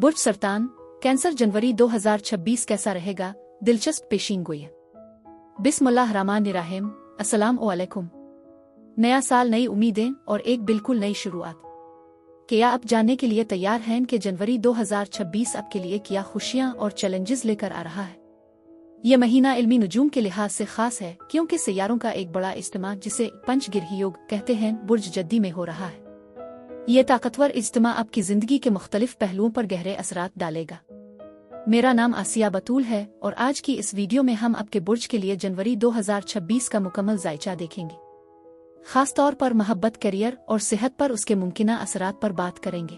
बुर्ज सरतान cancer जनवरी 2026 कैसा रहेगा? दिलचस्प पेशीनगोई। बिस्मिल्लाहिर्रहमानिर्रहीम। अस्सलाम वालेकुम। नया साल, नई उम्मीदें और एक बिल्कुल नई शुरुआत। क्या आप जानने के लिए तैयार हैं कि जनवरी 2026 आपके लिए क्या खुशियां और चैलेंजेस लेकर आ रहा है? यह महीना इल्मी नुजूम के लिहाज से खास है क्योंकि सैयारों का एक बड़ा इज्तिमा, जिसे पंचगिरही योग कहते हैं, बुर्ज जद्दी में हो रहा है। ये ताकतवर इज्तिमा आपकी जिंदगी के मुख्तलिफ पहलुओं पर गहरे असरात डालेगा। मेरा नाम आसिया बतूल है और आज की इस वीडियो में हम आपके बुर्ज के लिए जनवरी 2026 का मुकम्मल जायचा देखेंगे। खास तौर पर मोहब्बत, करियर और सेहत पर उसके मुमकिना असरात पर बात करेंगे।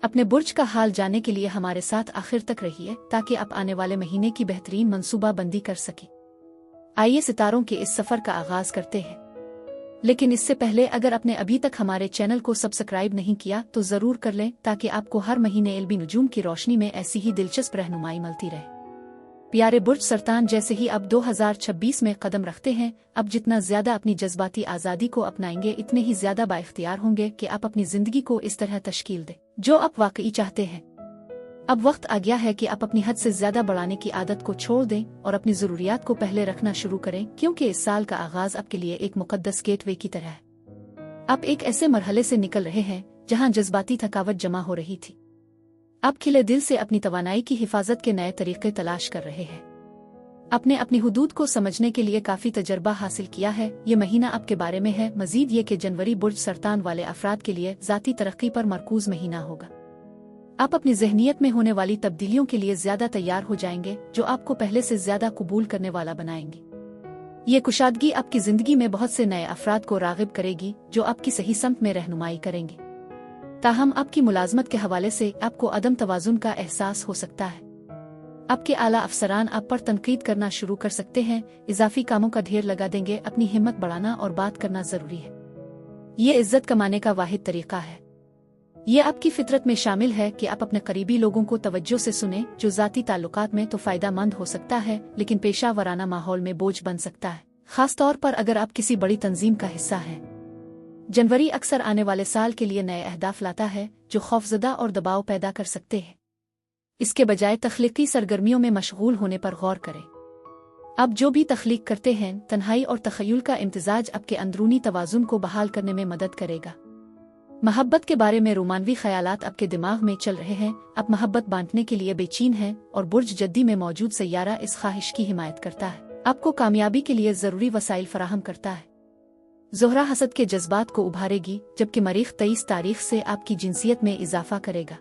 अपने बुर्ज का हाल जानने के लिए हमारे साथ आखिर तक रहिए ताकि आप आने वाले महीने की बेहतरीन मंसूबा बंदी कर सकें। आइए सितारों के इस सफर का आगाज करते हैं। लेकिन इससे पहले अगर आपने अभी तक हमारे चैनल को सब्सक्राइब नहीं किया तो जरूर कर लें ताकि आपको हर महीने इल्मी नुजूम की रोशनी में ऐसी ही दिलचस्प रहनुमाई मिलती रहे। प्यारे बुर्ज सरतान, जैसे ही अब 2026 में कदम रखते हैं, अब जितना ज्यादा अपनी जज्बाती आज़ादी को अपनाएंगे इतने ही ज्यादा बाइख्तियार होंगे कि आप अपनी जिंदगी को इस तरह तश्कील दें जो आप वाकई चाहते हैं। अब वक्त आ गया है कि आप अपनी हद से ज्यादा बढ़ाने की आदत को छोड़ दें और अपनी जरूरियात को पहले रखना शुरू करें, क्योंकि इस साल का आगाज आपके लिए एक मुकद्दस गेटवे की तरह है। आप एक ऐसे मरहले से निकल रहे हैं जहां जज्बाती थकावट जमा हो रही थी। आप खिले दिल से अपनी तवानाई की हिफाजत के नए तरीके तलाश कर रहे हैं। आपने अपनी हुदूद को समझने के लिए काफी तजर्बा हासिल किया है। ये महीना आपके बारे में है। मजीद ये कि जनवरी बुर्ज सरतान वाले अफराद के लिए जाती तरक्की पर मरकूज महीना होगा। आप अपनी जहनियत में होने वाली तब्दीलियों के लिए ज्यादा तैयार हो जाएंगे जो आपको पहले से ज्यादा कबूल करने वाला बनाएंगे। ये कुशादगी आपकी जिंदगी में बहुत से नए अफराद को रागिब करेगी जो आपकी सही समत में रहनुमाई करेंगे। ताहम आपकी मुलाजमत के हवाले से आपको अदम तवाजुन का एहसास हो सकता है। आपके आला अफसरान आप पर तनकीद करना शुरू कर सकते हैं, इजाफी कामों का ढेर लगा देंगे। अपनी हिम्मत बढ़ाना और बात करना जरूरी है। ये इज्जत कमाने का वाहिद तरीका है। ये आपकी फितरत में शामिल है कि आप अपने करीबी लोगों को तवज्जो से सुने, जो जाती ताल्लुकात में तो फायदा मंद हो सकता है लेकिन पेशा वराना माहौल में बोझ बन सकता है, खास तौर पर अगर आप किसी बड़ी तंजीम का हिस्सा हैं। जनवरी अक्सर आने वाले साल के लिए नए अहदाफ लाता है जो खौफजदा और दबाव पैदा कर सकते हैं। इसके बजाय तख्लीकी सरगर्मियों में मशगूल होने पर गौर करें। आप जो भी तख्लीक करते हैं, तन्हाई और तखय्युल का इम्तिजाज आपके अंदरूनी तवाजुन को बहाल करने में मदद करेगा। मोहब्बत के बारे में रोमानवी ख्यालात आपके दिमाग में चल रहे हैं। आप मोहब्बत बांटने के लिए बेचैन हैं और बुर्ज जद्दी में मौजूद सैयारा इस ख्वाहिश की हिमायत करता है। आपको कामयाबी के लिए जरूरी वसाइल फराहम करता है। ज़ोहरा हसद के जज्बात को उभारेगी, जबकि मरीख 23 तारीख से आपकी जिनसियत में इजाफा करेगा।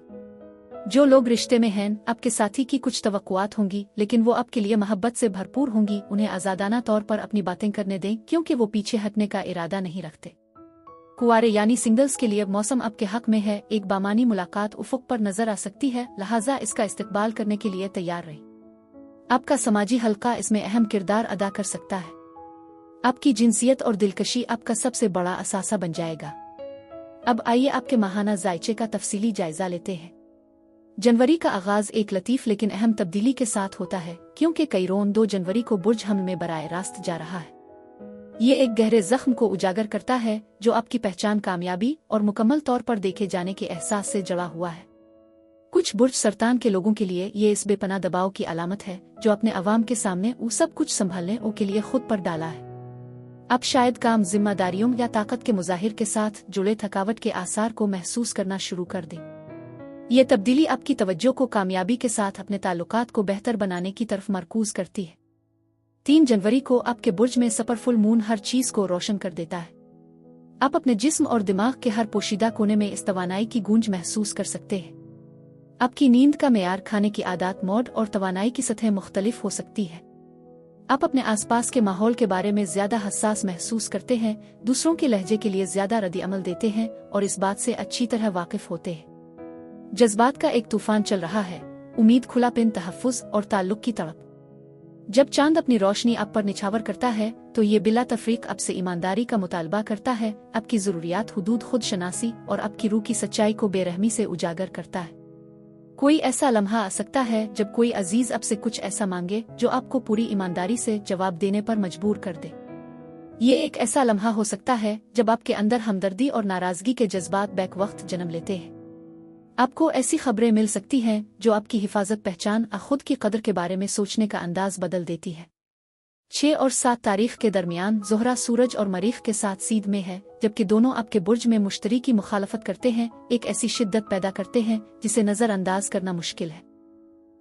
जो लोग रिश्ते में हैं, आपके साथी की कुछ तवक्कुआत होंगी लेकिन वो आपके लिए मोहब्बत से भरपूर होंगी। उन्हें आज़ादाना तौर पर अपनी बातें करने दें क्योंकि वो पीछे हटने का इरादा नहीं रखते। कुंवारे यानी सिंगल्स के लिए मौसम आपके हक में है। एक बामानी मुलाकात उफुक पर नजर आ सकती है, लिहाजा इसका इस्तकबाल करने के लिए तैयार रहें। आपका समाजी हल्का इसमें अहम किरदार अदा कर सकता है। आपकी जिनसियत और दिलकशी आपका सबसे बड़ा असासा बन जाएगा। अब आइए आपके माहाना जायचे का तफसीली जायजा लेते हैं। जनवरी का आगाज एक लतीफ लेकिन अहम तब्दीली के साथ होता है क्योंकि कैरोन 2 जनवरी को बुर्ज हम में बराए रास्त जा रहा है। ये एक गहरे जख्म को उजागर करता है जो आपकी पहचान, कामयाबी और मुकम्मल तौर पर देखे जाने के एहसास से जुड़ा हुआ है। कुछ बुर्ज सरतान के लोगों के लिए ये इस बेपनाह दबाव की अलामत है जो अपने अवाम के सामने वो सब कुछ संभालने के लिए खुद पर डाला है। आप शायद काम, जिम्मेदारियों या ताकत के मुजाहिर के साथ जुड़े थकावट के आसार को महसूस करना शुरू कर दें। ये तब्दीली आपकी तवज्जो को कामयाबी के साथ अपने ताल्लुकात को बेहतर बनाने की तरफ मरकूज करती है। 3 जनवरी को आपके बुर्ज में सपर फुल मून हर चीज को रोशन कर देता है। आप अपने जिस्म और दिमाग के हर पोशीदा कोने में इस तवानाई की गूंज महसूस कर सकते हैं। आपकी नींद का मेयार, खाने की आदत, मौड और तवानाई की सतह मुख्तलिफ हो सकती है। आप अपने आसपास के माहौल के बारे में ज्यादा हसास महसूस करते हैं, दूसरों के लहजे के लिए ज्यादा रद्द अमल देते हैं और इस बात से अच्छी तरह वाकिफ होते हैं। जज्बात का एक तूफान चल रहा है, उम्मीद, खुलापन, तहफ़्फ़ुज़ और ताल्लुक की तड़प। जब चांद अपनी रोशनी आप पर निछावर करता है तो ये बिला तफरीक आपसे ईमानदारी का मुतालबा करता है। आपकी ज़रूरियात, हुदूद, खुद शनासी और आपकी रूह की सच्चाई को बेरहमी से उजागर करता है। कोई ऐसा लम्हा आ सकता है जब कोई अजीज आपसे कुछ ऐसा मांगे जो आपको पूरी ईमानदारी से जवाब देने पर मजबूर कर दे। ये एक ऐसा लम्हा हो सकता है जब आपके अंदर हमदर्दी और नाराजगी के जज्बात बैक वक्त जन्म लेते हैं। आपको ऐसी खबरें मिल सकती हैं जो आपकी हिफाजत, पहचान और खुद की कदर के बारे में सोचने का अंदाज बदल देती है। 6 और 7 तारीख के दरमियान ज़ोहरा सूरज और मरीख के साथ सीध में है, जबकि दोनों आपके बुर्ज में मुश्तरी की मुखालफत करते हैं, एक ऐसी शिद्दत पैदा करते हैं जिसे नज़रअंदाज करना मुश्किल है।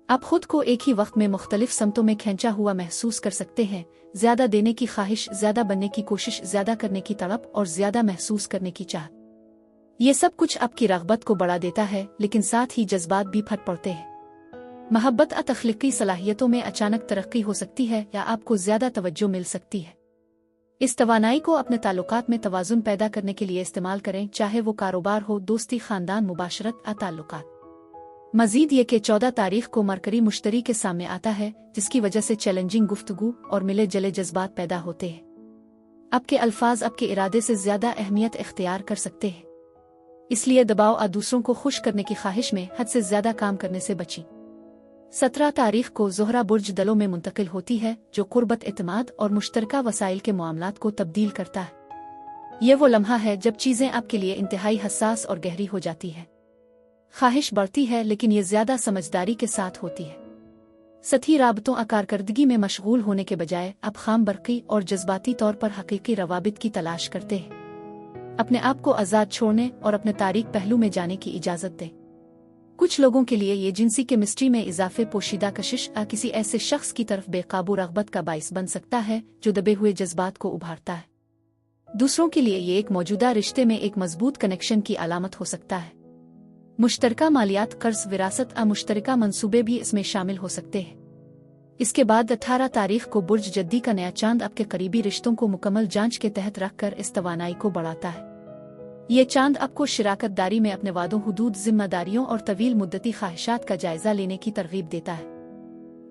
आप खुद को एक ही वक्त में मुख्तलिफ समतों में खींचा हुआ महसूस कर सकते हैं। ज्यादा देने की ख्वाहिश, ज्यादा बनने की कोशिश, ज्यादा करने की तड़प और ज्यादा महसूस करने की चाह, ये सब कुछ आपकी रग़बत को बढ़ा देता है, लेकिन साथ ही जज्बात भी फट पड़ते हैं। महब्बत और तख्लीकी सलाहियतों में अचानक तरक्की हो सकती है या आपको ज्यादा तवज्जो मिल सकती है। इस तवानाई को अपने ताल्लुकात में तवाज़ुन पैदा करने के लिए इस्तेमाल करें, चाहे वो कारोबार हो, दोस्ती, खानदान, मुबाशरत या ताल्लुकात। मजीद ये कि 14 तारीख को मरकरी मुश्तरी के सामने आता है, जिसकी वजह से चैलेंजिंग गुफ्तगू और मिले जले जज्बात पैदा होते हैं। आपके अल्फाज आपके इरादे से ज्यादा अहमियत इख्तियार कर सकते हैं, इसलिए दबाव और दूसरों को खुश करने की ख्वाहिश में हद से ज्यादा काम करने से बचें। 17 तारीख को ज़ोहरा बुर्ज दलों में मुंतकिल होती है, जो कुर्बत, इत्माद और मुश्तरका वसाइल के मामलात को तब्दील करता है। ये वो लम्हा है जब चीजें आपके लिए इंतहाई हसास और गहरी हो जाती है। ख्वाहिश बढ़ती है, लेकिन ये ज्यादा समझदारी के साथ होती है। सतही राबतों और कारकर्दगी में मशगूल होने के बजाय आप खाम बरक़ी और जज्बाती तौर पर हकीकी रवाबित की तलाश करते हैं। अपने आप को आज़ाद छोड़ने और अपने तारीख पहलू में जाने की इजाज़त दें। कुछ लोगों के लिए ये जिनसी केमिस्ट्री में इजाफे, पोशीदा कशिश या किसी ऐसे शख्स की तरफ बेकाबू रग़बत का बाइस बन सकता है जो दबे हुए जज्बात को उभारता है। दूसरों के लिए ये एक मौजूदा रिश्ते में एक मजबूत कनेक्शन की अलामत हो सकता है। मुश्तरका मालियात, कर्ज, विरासत और मुश्तरका मंसूबे भी इसमें शामिल हो सकते हैं। इसके बाद 18 तारीख को बुर्ज जद्दी का नया चांद आपके करीबी रिश्तों को मुकम्मल जांच के तहत रखकर इस तवानाई को बढ़ाता है। ये चांद आपको शिराकत दारी में अपने वादों, हुदूद, जिम्मेदारियों और तवील मुद्दती ख्वाहिशात का जायजा लेने की तरगीब देता है।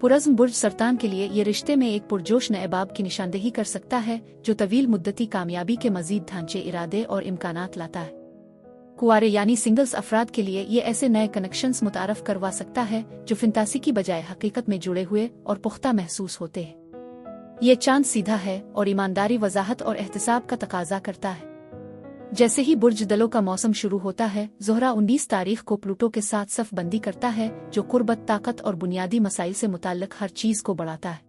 पुरज़्म बुर्ज सरतान के लिए ये रिश्ते में एक पुरजोश नए बाब की निशानदेही कर सकता है, जो तवील मुद्दती कामयाबी के मजीद ढांचे, इरादे और इम्कानात लाता है। कुआरे यानी सिंगल्स अफराद के लिए ये ऐसे नए कनेक्शंस मुतारफ करवा सकता है जो फिंतासी की बजाय हकीकत में जुड़े हुए और पुख्ता महसूस होते हैं। ये चांद सीधा है और ईमानदारी, वजाहत और एहतिसाब का तकाजा करता है। जैसे ही बुर्ज दलों का मौसम शुरू होता है, ज़ोहरा 19 तारीख को प्लूटो के साथ सफ बंदी करता है, जो कुर्बत, ताकत और बुनियादी मसाइल से मुताल्लिक हर चीज को बढ़ाता है।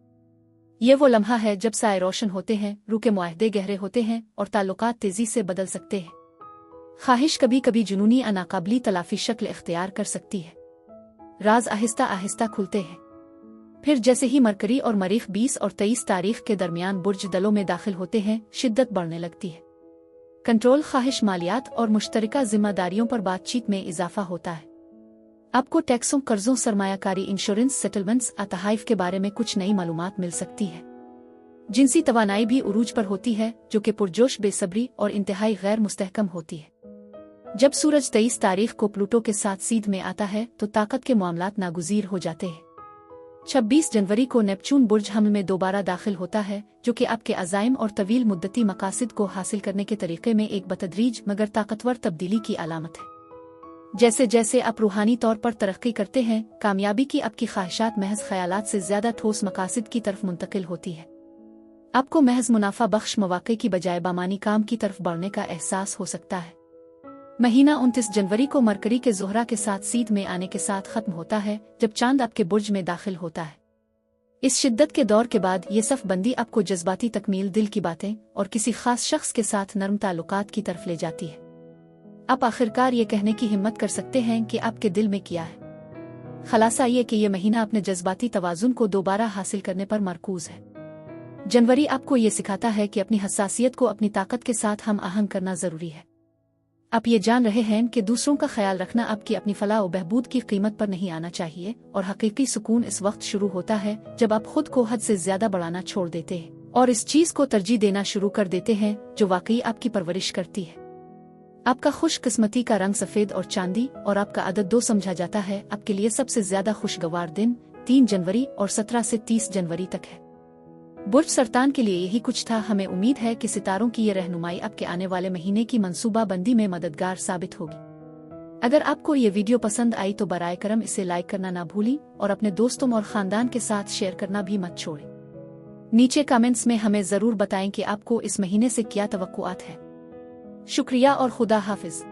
ये वो लम्हा है जब साए रोशन होते हैं, रूह के मुआहदे गहरे होते हैं और ताल्लुकात तेजी से बदल सकते हैं। ख्वाहिश कभी कभी जुनूनी या नाकाबिली तलाफी शक्ल इख्तियार कर सकती है। राज आहिस्ता आहिस्ता खुलते हैं। फिर जैसे ही मरकरी और मरीख 20 और 23 तारीख के दरमियान बुर्ज दलों में दाखिल होते हैं, शिद्दत बढ़ने लगती है। कंट्रोल, ख्वाहिश, मालियात और मुश्तरका जिम्मेदारियों पर बातचीत में इजाफा होता है। आपको टैक्सों, कर्जों, सरमायाकारी, इंश्योरेंस, सेटलमेंट्स और तहाइफ के बारे में कुछ नई मालूमात मिल सकती है। जिनसी तवानाई भी उरूज पर होती है, जो कि पुरजोश, बेसब्री और इंतहाई गैर मुस्तहकम होती है। जब सूरज 23 तारीख को प्लूटो के साथ सीध में आता है तो ताकत के मामलात नागुजीर हो जाते हैं। 26 जनवरी को नेपच्यून बुर्ज हमल में दोबारा दाखिल होता है, जो कि आपके अज़ाइम और तवील मुद्दती मकासिद को हासिल करने के तरीके में एक बतदरीज मगर ताकतवर तब्दीली की अलामत है। जैसे जैसे आप रूहानी तौर पर तरक्की करते हैं, कामयाबी की आपकी ख्वाहिशात महज ख्यालात से ज्यादा ठोस मकासिद की तरफ मुंतकिल होती है। आपको महज मुनाफा बख्श मौके की बजाय बामानी काम की तरफ बढ़ने का एहसास हो सकता है। महीना 29 जनवरी को मरकरी के ज़ोहरा के साथ सीध में आने के साथ खत्म होता है, जब चांद आपके बुर्ज में दाखिल होता है। इस शिद्दत के दौर के बाद ये सफ बंदी आपको जज्बाती तकमील, दिल की बातें और किसी खास शख्स के साथ नरम ताल्लुकात की तरफ ले जाती है। आप आखिरकार ये कहने की हिम्मत कर सकते हैं कि आपके दिल में क्या है। खलासा ये कि यह महीना अपने जज्बाती तवाज़ुन को दोबारा हासिल करने पर मरकूज है। जनवरी आपको ये सिखाता है कि अपनी हसासियत को अपनी ताकत के साथ हम आहंग करना जरूरी है। आप ये जान रहे हैं कि दूसरों का ख्याल रखना आपकी अपनी फलाह व बहबूद की कीमत पर नहीं आना चाहिए, और हकीकी सुकून इस वक्त शुरू होता है जब आप खुद को हद से ज्यादा बढ़ाना छोड़ देते हैं और इस चीज को तरजीह देना शुरू कर देते हैं जो वाकई आपकी परवरिश करती है। आपका खुशकिस्मती का रंग सफेद और चांदी और आपका अदद 2 समझा जाता है। आपके लिए सबसे ज्यादा खुशगवार दिन 3 जनवरी और 17 से 30 जनवरी तक है। बुर्ज सरतान के लिए यही कुछ था। हमें उम्मीद है कि सितारों की ये रहनुमाई आपके आने वाले महीने की मंसूबा बंदी में मददगार साबित होगी। अगर आपको ये वीडियो पसंद आई तो बराए करम इसे लाइक करना ना भूली और अपने दोस्तों और खानदान के साथ शेयर करना भी मत छोड़ें। नीचे कमेंट्स में हमें जरूर बताएं कि आपको इस महीने से क्या तवक्कुआत है। शुक्रिया और खुदा हाफिज।